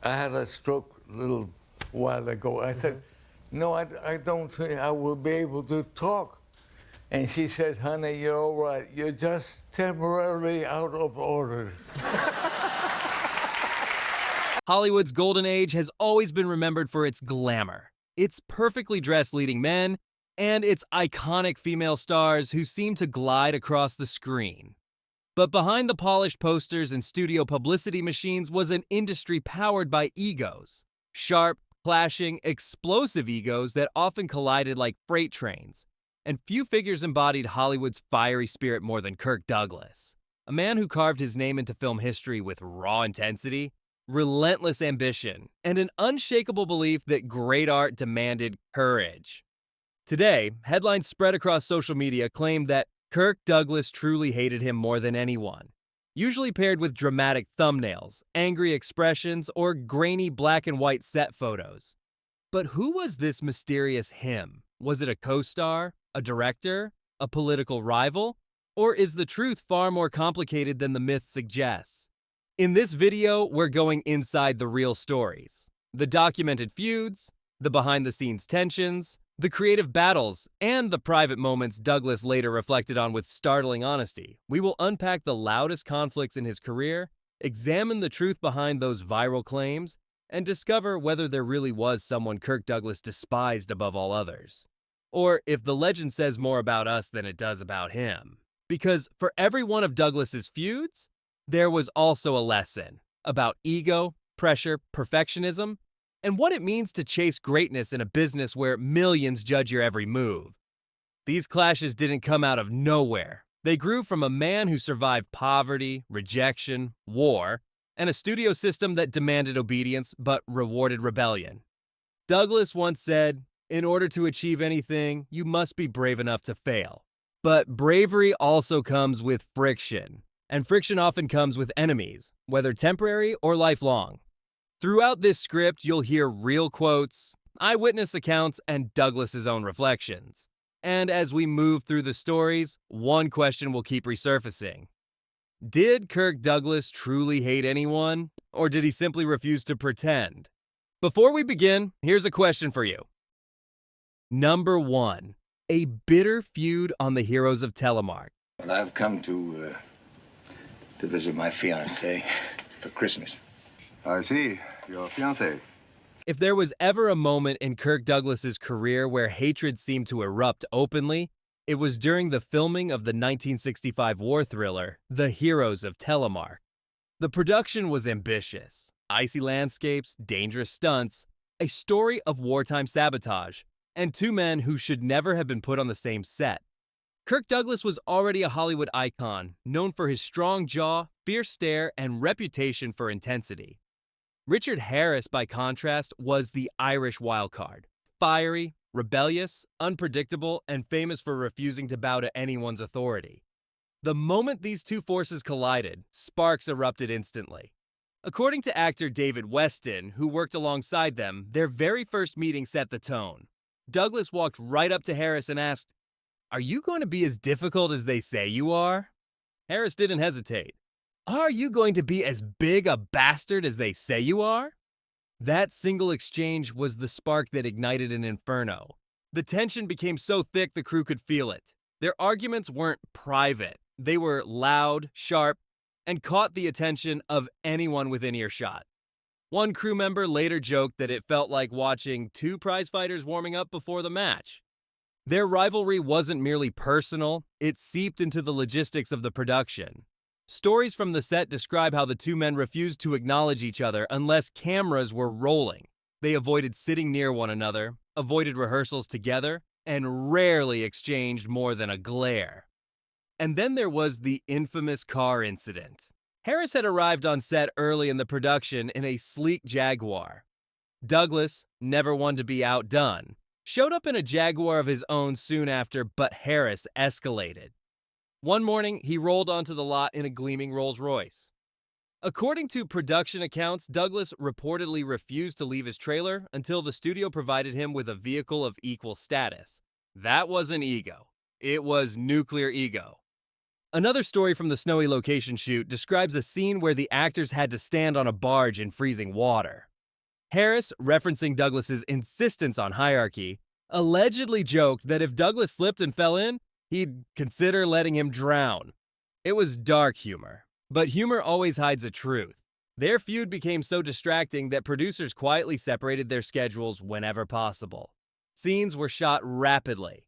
I had a stroke a little while ago. I said, no, I don't think I will be able to talk. And she said, honey, you're all right. You're just temporarily out of order. Hollywood's golden age has always been remembered for its glamour, its perfectly dressed leading men, and its iconic female stars who seem to glide across the screen. But behind the polished posters and studio publicity machines was an industry powered by egos. Sharp, clashing, explosive egos that often collided like freight trains. And few figures embodied Hollywood's fiery spirit more than Kirk Douglas, a man who carved his name into film history with raw intensity, relentless ambition, and an unshakable belief that great art demanded courage. Today, headlines spread across social media claim that Kirk Douglas truly hated him more than anyone, usually paired with dramatic thumbnails, angry expressions, or grainy black and white set photos. But who was this mysterious him? Was it a co-star, a director, a political rival? Or is the truth far more complicated than the myth suggests? In this video, we're going inside the real stories. The documented feuds, the behind-the-scenes tensions, the creative battles, and the private moments Douglas later reflected on with startling honesty. We will unpack the loudest conflicts in his career, examine the truth behind those viral claims, and discover whether there really was someone Kirk Douglas despised above all others. Or if the legend says more about us than it does about him. Because for every one of Douglas's feuds, there was also a lesson about ego, pressure, perfectionism, and what it means to chase greatness in a business where millions judge your every move. These clashes didn't come out of nowhere. They grew from a man who survived poverty, rejection, war, and a studio system that demanded obedience but rewarded rebellion. Douglas once said, "In order to achieve anything, you must be brave enough to fail." But bravery also comes with friction, and friction often comes with enemies, whether temporary or lifelong. Throughout this script, you'll hear real quotes, eyewitness accounts, and Douglas's own reflections. And as we move through the stories, one question will keep resurfacing. Did Kirk Douglas truly hate anyone, or did he simply refuse to pretend? Before we begin, here's a question for you. Number 1. A bitter feud on the heroes of Telemark. Well, I've come to visit my fiancée for Christmas. I see. Your fiancé. If there was ever a moment in Kirk Douglas's career where hatred seemed to erupt openly, it was during the filming of the 1965 war thriller, The Heroes of Telemark. The production was ambitious. Icy landscapes, dangerous stunts, a story of wartime sabotage, and two men who should never have been put on the same set. Kirk Douglas was already a Hollywood icon, known for his strong jaw, fierce stare, and reputation for intensity. Richard Harris, by contrast, was the Irish wildcard. Fiery, rebellious, unpredictable, and famous for refusing to bow to anyone's authority. The moment these two forces collided, sparks erupted instantly. According to actor David Weston, who worked alongside them, their very first meeting set the tone. Douglas walked right up to Harris and asked, "Are you going to be as difficult as they say you are?" Harris didn't hesitate. "Are you going to be as big a bastard as they say you are?" That single exchange was the spark that ignited an inferno. The tension became so thick the crew could feel it. Their arguments weren't private. They were loud, sharp, and caught the attention of anyone within earshot. One crew member later joked that it felt like watching two prize-fighters warming up before the match. Their rivalry wasn't merely personal, it seeped into the logistics of the production. Stories from the set describe how the two men refused to acknowledge each other unless cameras were rolling. They avoided sitting near one another, avoided rehearsals together, and rarely exchanged more than a glare. And then there was the infamous car incident. Harris had arrived on set early in the production in a sleek Jaguar. Douglas, never one to be outdone, showed up in a Jaguar of his own soon after, but Harris escalated. One morning, he rolled onto the lot in a gleaming Rolls-Royce. According to production accounts, Douglas reportedly refused to leave his trailer until the studio provided him with a vehicle of equal status. That wasn't ego. It was nuclear ego. Another story from the snowy location shoot describes a scene where the actors had to stand on a barge in freezing water. Harris, referencing Douglas's insistence on hierarchy, allegedly joked that if Douglas slipped and fell in, he'd consider letting him drown. It was dark humor, but humor always hides a truth. Their feud became so distracting that producers quietly separated their schedules whenever possible. Scenes were shot rapidly.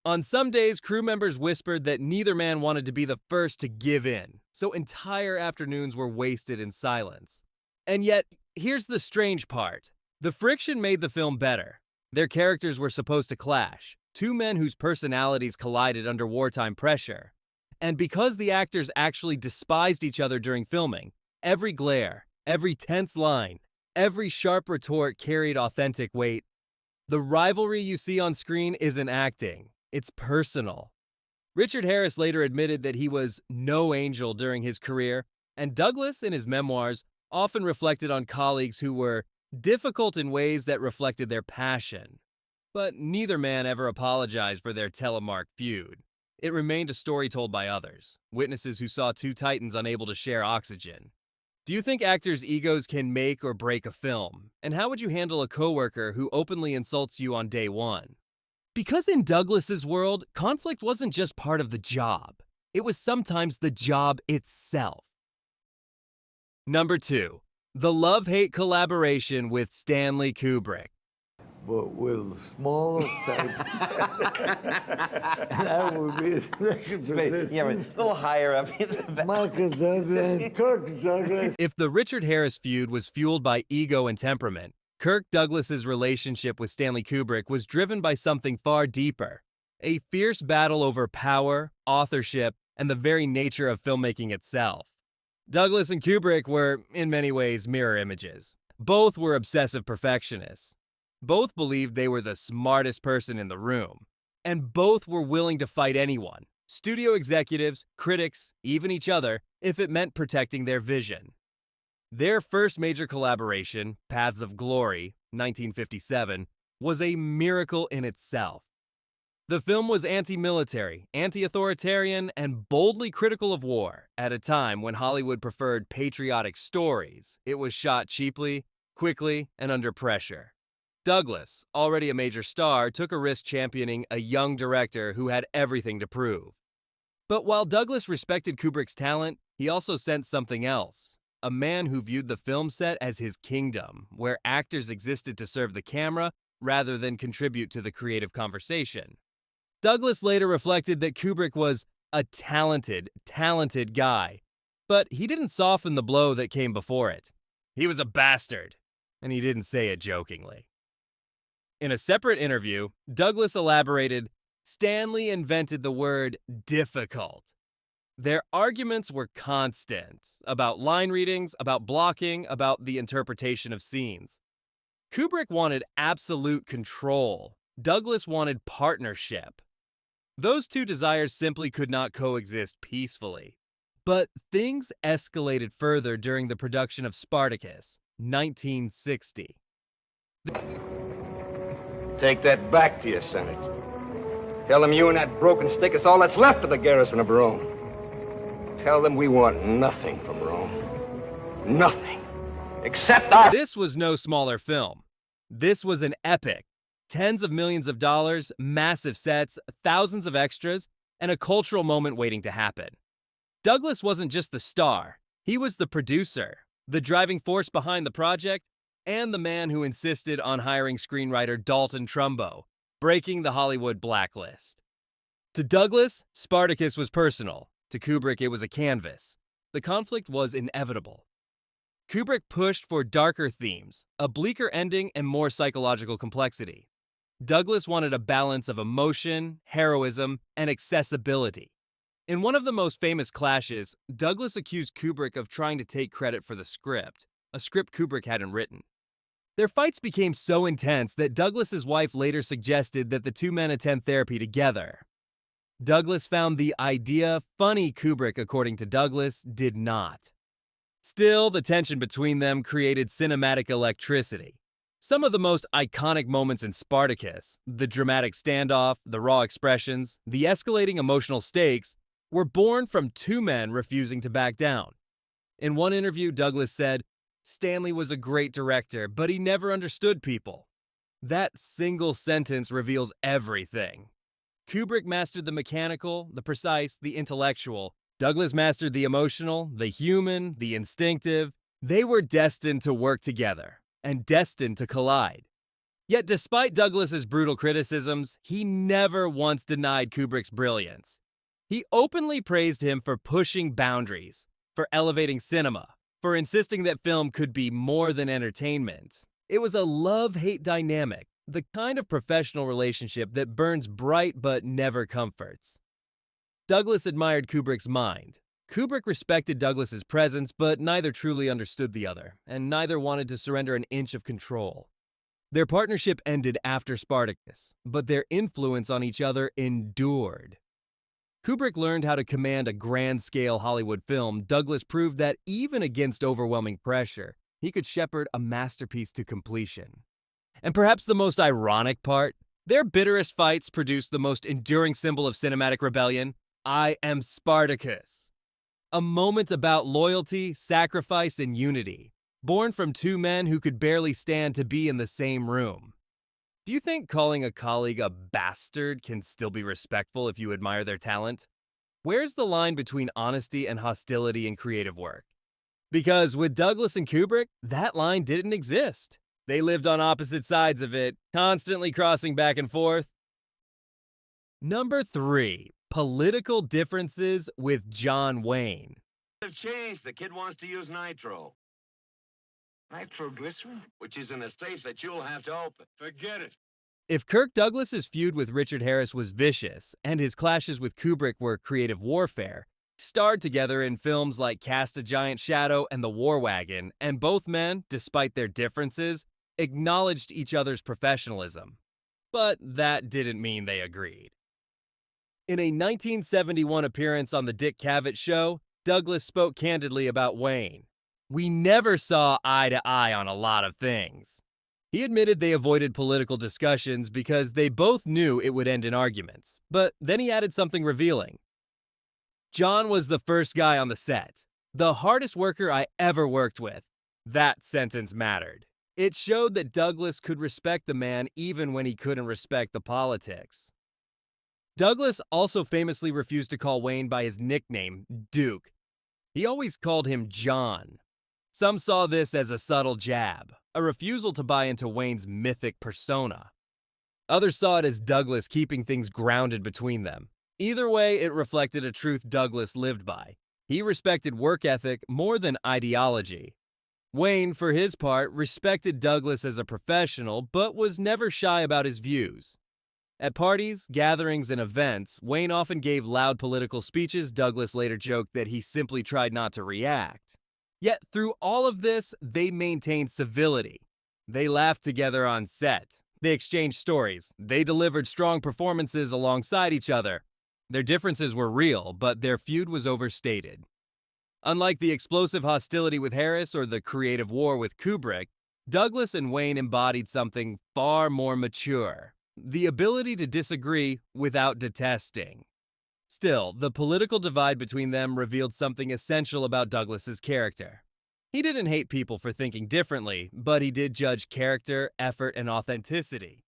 On some days, crew members whispered that neither man wanted to be the first to give in, so entire afternoons were wasted in silence. And yet, here's the strange part. The friction made the film better. Their characters were supposed to clash, two men whose personalities collided under wartime pressure. And because the actors actually despised each other during filming, every glare, every tense line, every sharp retort carried authentic weight. The rivalry you see on screen isn't acting, it's personal. Richard Harris later admitted that he was no angel during his career, and Douglas, in his memoirs, often reflected on colleagues who were difficult in ways that reflected their passion. But neither man ever apologized for their telemark feud. It remained a story told by others, witnesses who saw two titans unable to share oxygen. Do you think actors' egos can make or break a film? And how would you handle a coworker who openly insults you on day one? Because in Douglas's world, conflict wasn't just part of the job. It was sometimes the job itself. Number 2. The love-hate collaboration with Stanley Kubrick. But with smaller type. That would be the second position. Yeah, but a little higher up. Michael Douglas and Kirk Douglas. If the Richard Harris feud was fueled by ego and temperament, Kirk Douglas's relationship with Stanley Kubrick was driven by something far deeper, a fierce battle over power, authorship, and the very nature of filmmaking itself. Douglas and Kubrick were, in many ways, mirror images. Both were obsessive perfectionists. Both believed they were the smartest person in the room. And both were willing to fight anyone, studio executives, critics, even each other, if it meant protecting their vision. Their first major collaboration, Paths of Glory, 1957, was a miracle in itself. The film was anti-military, anti-authoritarian, and boldly critical of war. At a time when Hollywood preferred patriotic stories, it was shot cheaply, quickly, and under pressure. Douglas, already a major star, took a risk championing a young director who had everything to prove. But while Douglas respected Kubrick's talent, he also sensed something else. A man who viewed the film set as his kingdom, where actors existed to serve the camera rather than contribute to the creative conversation. Douglas later reflected that Kubrick was a talented guy, but he didn't soften the blow that came before it. He was a bastard, and he didn't say it jokingly. In a separate interview, Douglas elaborated, Stanley invented the word difficult. Their arguments were constant, about line readings, about blocking, about the interpretation of scenes. Kubrick wanted absolute control. Douglas wanted partnership. Those two desires simply could not coexist peacefully. But things escalated further during the production of Spartacus, 1960. Take that back to your Senate. Tell them you and that broken stick is all that's left of the garrison of Rome. Tell them we want nothing from Rome. Nothing. Except our... This was no smaller film. This was an epic. Tens of millions of dollars, massive sets, thousands of extras, and a cultural moment waiting to happen. Douglas wasn't just the star. He was the producer, the driving force behind the project, and the man who insisted on hiring screenwriter Dalton Trumbo, breaking the Hollywood blacklist. To Douglas, Spartacus was personal. To Kubrick, it was a canvas. The conflict was inevitable. Kubrick pushed for darker themes, a bleaker ending, and more psychological complexity. Douglas wanted a balance of emotion, heroism, and accessibility. In one of the most famous clashes, Douglas accused Kubrick of trying to take credit for the script, a script Kubrick hadn't written. Their fights became so intense that Douglas's wife later suggested that the two men attend therapy together. Douglas found the idea funny. Kubrick, according to Douglas, did not. Still, the tension between them created cinematic electricity. Some of the most iconic moments in Spartacus, the dramatic standoff, the raw expressions, the escalating emotional stakes, were born from two men refusing to back down. In one interview, Douglas said, Stanley was a great director, but he never understood people. That single sentence reveals everything. Kubrick mastered the mechanical, the precise, the intellectual. Douglas mastered the emotional, the human, the instinctive. They were destined to work together, and destined to collide. Yet despite Douglas's brutal criticisms, he never once denied Kubrick's brilliance. He openly praised him for pushing boundaries, for elevating cinema, for insisting that film could be more than entertainment. It was a love-hate dynamic, the kind of professional relationship that burns bright but never comforts. Douglas admired Kubrick's mind. Kubrick respected Douglas's presence, but neither truly understood the other, and neither wanted to surrender an inch of control. Their partnership ended after Spartacus, but their influence on each other endured. Kubrick learned how to command a grand-scale Hollywood film. Douglas proved that even against overwhelming pressure, he could shepherd a masterpiece to completion. And perhaps the most ironic part, their bitterest fights produced the most enduring symbol of cinematic rebellion, I Am Spartacus. A moment about loyalty, sacrifice, and unity, born from two men who could barely stand to be in the same room. Do you think calling a colleague a bastard can still be respectful if you admire their talent? Where's the line between honesty and hostility in creative work? Because with Douglas and Kubrick, that line didn't exist. They lived on opposite sides of it, constantly crossing back and forth. Number 3. Political differences with John Wayne. Have changed. The kid wants to use nitro. Nitroglycerin? Which is in a safe that you'll have to open. Forget it. If Kirk Douglas's feud with Richard Harris was vicious, and his clashes with Kubrick were creative warfare, starred together in films like Cast a Giant Shadow and The War Wagon, and both men, despite their differences, acknowledged each other's professionalism. But that didn't mean they agreed. In a 1971 appearance on The Dick Cavett Show, Douglas spoke candidly about Wayne. We never saw eye to eye on a lot of things. He admitted they avoided political discussions because they both knew it would end in arguments. But then he added something revealing. John was the first guy on the set. The hardest worker I ever worked with. That sentence mattered. It showed that Douglas could respect the man even when he couldn't respect the politics. Douglas also famously refused to call Wayne by his nickname, Duke. He always called him John. Some saw this as a subtle jab, a refusal to buy into Wayne's mythic persona. Others saw it as Douglas keeping things grounded between them. Either way, it reflected a truth Douglas lived by. He respected work ethic more than ideology. Wayne, for his part, respected Douglas as a professional, but was never shy about his views. At parties, gatherings, and events, Wayne often gave loud political speeches. Douglas later joked that he simply tried not to react. Yet through all of this, they maintained civility. They laughed together on set. They exchanged stories. They delivered strong performances alongside each other. Their differences were real, but their feud was overstated. Unlike the explosive hostility with Harris or the creative war with Kubrick, Douglas and Wayne embodied something far more mature: the ability to disagree without detesting. Still, the political divide between them revealed something essential about Douglas's character. He didn't hate people for thinking differently, but he did judge character, effort, and authenticity.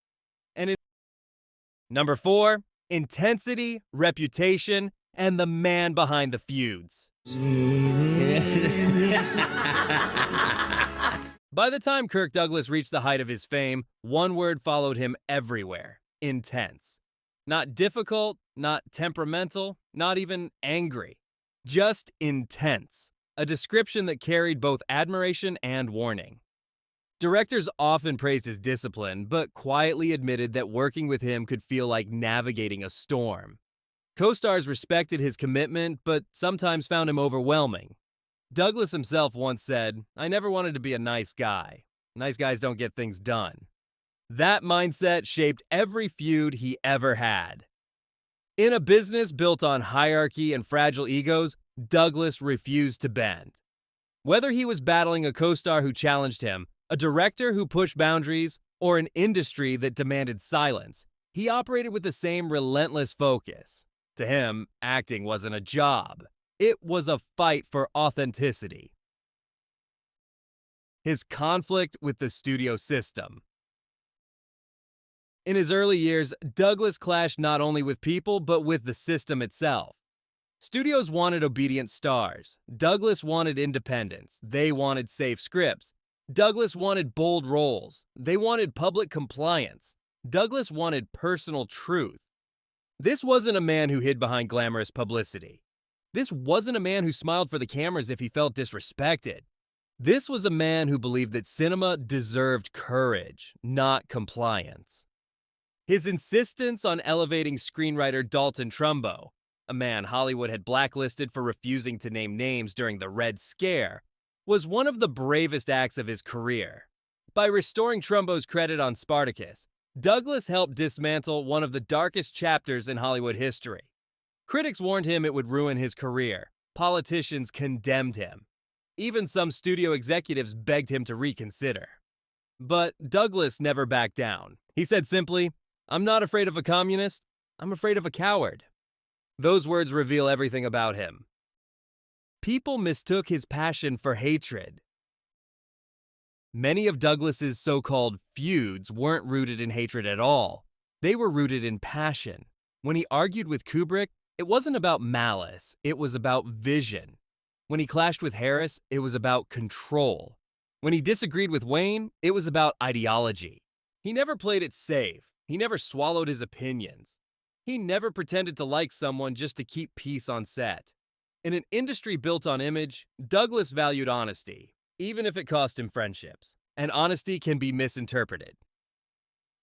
Number 4, intensity, reputation, and the man behind the feuds. By the time Kirk Douglas reached the height of his fame, one word followed him everywhere: intense. Not difficult, not temperamental, not even angry. Just intense. A description that carried both admiration and warning. Directors often praised his discipline, but quietly admitted that working with him could feel like navigating a storm. Co-stars respected his commitment, but sometimes found him overwhelming. Douglas himself once said, "I never wanted to be a nice guy. Nice guys don't get things done." That mindset shaped every feud he ever had. In a business built on hierarchy and fragile egos, Douglas refused to bend. Whether he was battling a co-star who challenged him, a director who pushed boundaries, or an industry that demanded silence, he operated with the same relentless focus. To him, acting wasn't a job. It was a fight for authenticity. his conflict with the studio system. In his early years, Douglas clashed not only with people, but with the system itself. Studios wanted obedient stars. Douglas wanted independence. They wanted safe scripts. Douglas wanted bold roles. They wanted public compliance. Douglas wanted personal truth. This wasn't a man who hid behind glamorous publicity. This wasn't a man who smiled for the cameras if he felt disrespected. This was a man who believed that cinema deserved courage, not compliance. His insistence on elevating screenwriter Dalton Trumbo, a man Hollywood had blacklisted for refusing to name names during the Red Scare, was one of the bravest acts of his career. By restoring Trumbo's credit on Spartacus, Douglas helped dismantle one of the darkest chapters in Hollywood history. Critics warned him it would ruin his career. Politicians condemned him. Even some studio executives begged him to reconsider. But Douglas never backed down. He said simply, "I'm not afraid of a communist. I'm afraid of a coward." Those words reveal everything about him. People mistook his passion for hatred. Many of Douglas's so-called feuds weren't rooted in hatred at all. They were rooted in passion. When he argued with Kubrick, it wasn't about malice, it was about vision. When he clashed with Harris, it was about control. When he disagreed with Wayne, it was about ideology. He never played it safe. He never swallowed his opinions. He never pretended to like someone just to keep peace on set. In an industry built on image, Douglas valued honesty, even if it cost him friendships. And honesty can be misinterpreted.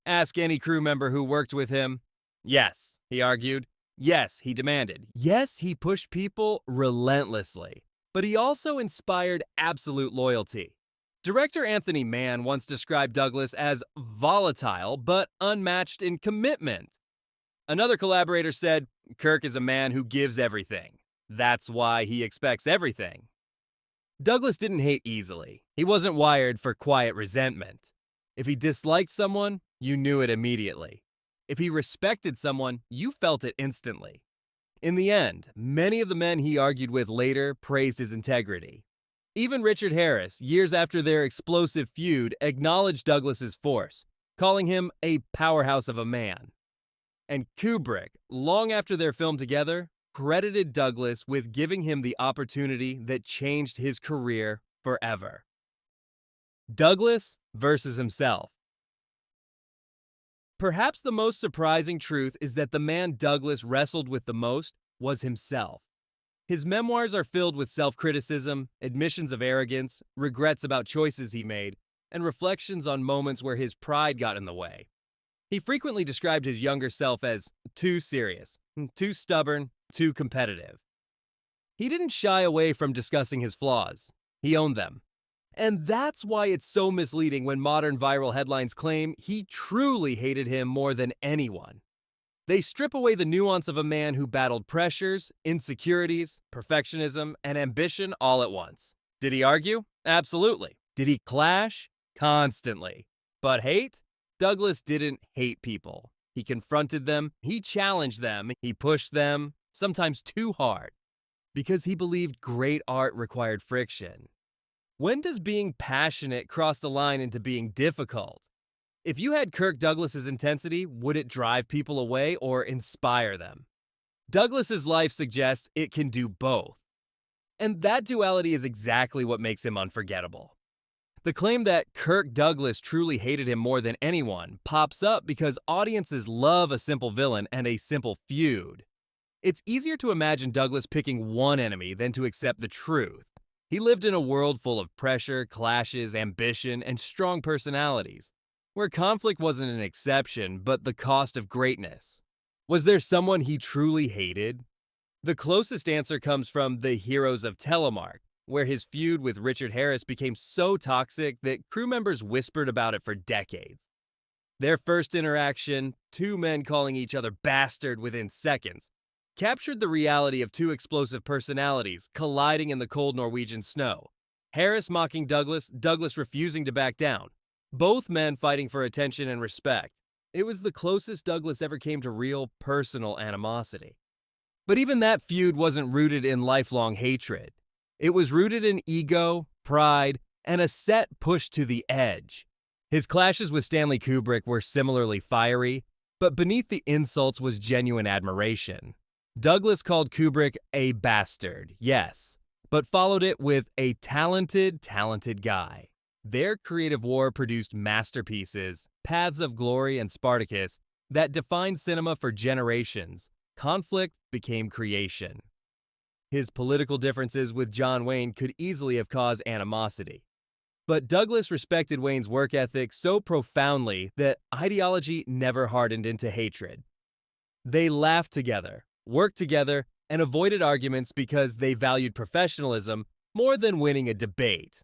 Ask any crew member who worked with him. Yes, he argued. Yes, he demanded. Yes, he pushed people relentlessly. But he also inspired absolute loyalty. Director Anthony Mann once described Douglas as volatile but unmatched in commitment. Another collaborator said, "Kirk is a man who gives everything. That's why he expects everything." Douglas didn't hate easily. He wasn't wired for quiet resentment. If he disliked someone, you knew it immediately. If he respected someone, you felt it instantly. In the end, many of the men he argued with later praised his integrity. Even Richard Harris, years after their explosive feud, acknowledged Douglas's force, calling him a powerhouse of a man. And Kubrick, long after their film together, credited Douglas with giving him the opportunity that changed his career forever. Douglas versus himself. Perhaps the most surprising truth is that the man Douglas wrestled with the most was himself. His memoirs are filled with self-criticism, admissions of arrogance, regrets about choices he made, and reflections on moments where his pride got in the way. He frequently described his younger self as too serious, too stubborn, too competitive. He didn't shy away from discussing his flaws. He owned them. And that's why it's so misleading when modern viral headlines claim he truly hated him more than anyone. They strip away the nuance of a man who battled pressures, insecurities, perfectionism, and ambition all at once. Did he argue? Absolutely. Did he clash? Constantly. But hate? Douglas didn't hate people. He confronted them, he challenged them, he pushed them, sometimes too hard, because he believed great art required friction. When does being passionate cross the line into being difficult? If you had Kirk Douglas's intensity, would it drive people away or inspire them? Douglas's life suggests it can do both. And that duality is exactly what makes him unforgettable. The claim that Kirk Douglas truly hated him more than anyone pops up because audiences love a simple villain and a simple feud. It's easier to imagine Douglas picking one enemy than to accept the truth. He lived in a world full of pressure, clashes, ambition, and strong personalities, where conflict wasn't an exception, but the cost of greatness. Was there someone he truly hated? The closest answer comes from The Heroes of Telemark, where his feud with Richard Harris became so toxic that crew members whispered about it for decades. Their first interaction, two men calling each other bastard within seconds, captured the reality of two explosive personalities colliding in the cold Norwegian snow. Harris mocking Douglas, Douglas refusing to back down. Both men fighting for attention and respect. It was the closest Douglas ever came to real, personal animosity. But even that feud wasn't rooted in lifelong hatred. It was rooted in ego, pride, and a set pushed to the edge. His clashes with Stanley Kubrick were similarly fiery, but beneath the insults was genuine admiration. Douglas called Kubrick a bastard, yes, but followed it with a talented guy. Their creative war produced masterpieces, Paths of Glory and Spartacus, that defined cinema for generations. Conflict became creation. His political differences with John Wayne could easily have caused animosity. But Douglas respected Wayne's work ethic so profoundly that ideology never hardened into hatred. They laughed together, worked together, and avoided arguments because they valued professionalism more than winning a debate.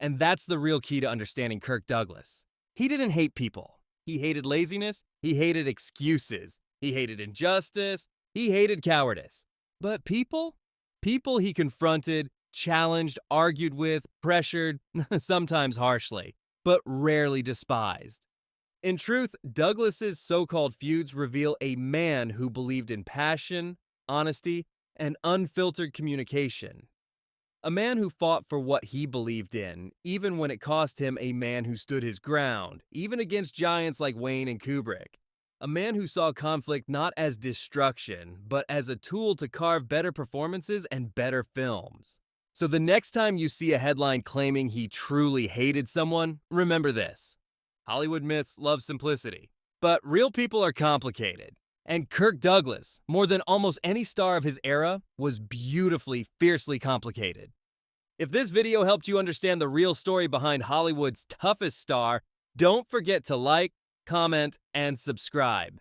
And that's the real key to understanding Kirk Douglas. He didn't hate people. He hated laziness, he hated excuses, he hated injustice, he hated cowardice. But people he confronted, challenged, argued with, pressured, sometimes harshly, but rarely despised. In truth, Douglas's so-called feuds reveal a man who believed in passion, honesty, and unfiltered communication. A man who fought for what he believed in, even when it cost him a man who stood his ground, even against giants like Wayne and Kubrick. A man who saw conflict not as destruction, but as a tool to carve better performances and better films. So the next time you see a headline claiming he truly hated someone, remember this. Hollywood myths love simplicity, but real people are complicated. And Kirk Douglas, more than almost any star of his era, was beautifully, fiercely complicated. If this video helped you understand the real story behind Hollywood's toughest star, don't forget to like, comment, and subscribe.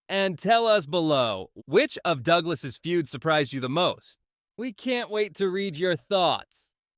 And tell us below, which of Douglas's feuds surprised you the most? We can't wait to read your thoughts.